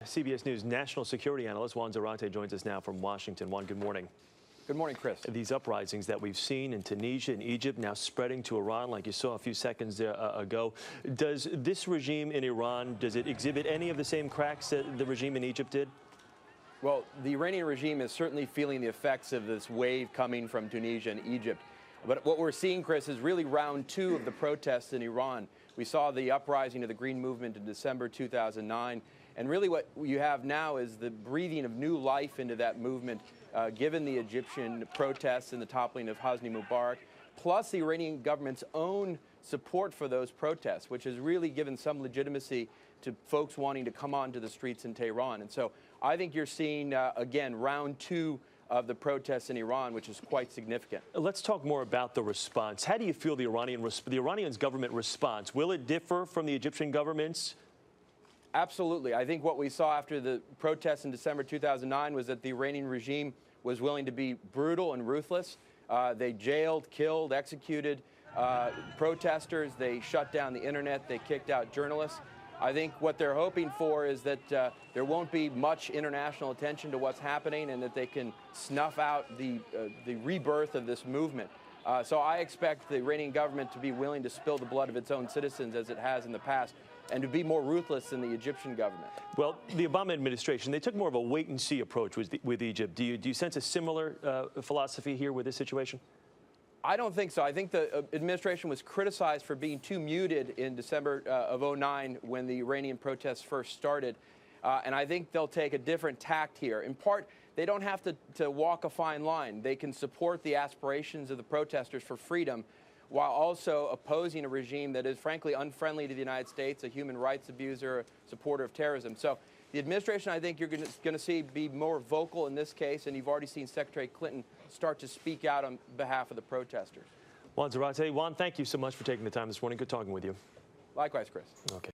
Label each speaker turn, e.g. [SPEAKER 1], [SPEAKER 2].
[SPEAKER 1] CBS News national security analyst Juan Zarate joins us now from Washington. Juan, good morning.
[SPEAKER 2] Good morning, Chris.
[SPEAKER 1] These uprisings that we've seen in Tunisia and Egypt now spreading to Iran, like you saw a few seconds ago. Does this regime in Iran, does it exhibit any of the same cracks that the regime in Egypt did?
[SPEAKER 2] Well, the Iranian regime is certainly feeling the effects of this wave coming from Tunisia and Egypt. But what we're seeing, Chris, is really round two of the protests in Iran. We saw the uprising of the Green Movement in December 2009. And really what you have now is the breathing of new life into that movement, given the Egyptian protests and the toppling of Hosni Mubarak, plus the Iranian government's own support for those protests, which has really given some legitimacy to folks wanting to come onto the streets in Tehran. And so I think you're seeing, again, round two of the protests in Iran, which is quite significant.
[SPEAKER 1] Let's talk more about the response. How do you feel the Iranian government response? Will it differ from the Egyptian government's?
[SPEAKER 2] Absolutely. I think what we saw after the protests in December 2009 was that the Iranian regime was willing to be brutal and ruthless. They jailed, killed, executed protesters. They shut down the internet. They kicked out journalists. I think what they're hoping for is that there won't be much international attention to what's happening and that they can snuff out the rebirth of this movement. So I expect the Iranian government to be willing to spill the blood of its own citizens as it has in the past, and to be more ruthless than the Egyptian government.
[SPEAKER 1] Well, the Obama administration, they took more of a wait-and-see approach with Egypt. Do you sense a similar philosophy here with this situation?
[SPEAKER 2] I don't think so. I think the administration was criticized for being too muted in December of '09 when the Iranian protests first started. And I think they'll take a different tact here. In part, they don't have to walk a fine line. They can support the aspirations of the protesters for freedom while also opposing a regime that is frankly unfriendly to the United States, a human rights abuser, a supporter of terrorism. So the administration, I think you're going to see be more vocal in this case, and you've already seen Secretary Clinton start to speak out on behalf of the protesters.
[SPEAKER 1] Juan Zarate, Juan, thank you so much for taking the time this morning. Good talking with you.
[SPEAKER 2] Likewise, Chris.
[SPEAKER 1] Okay.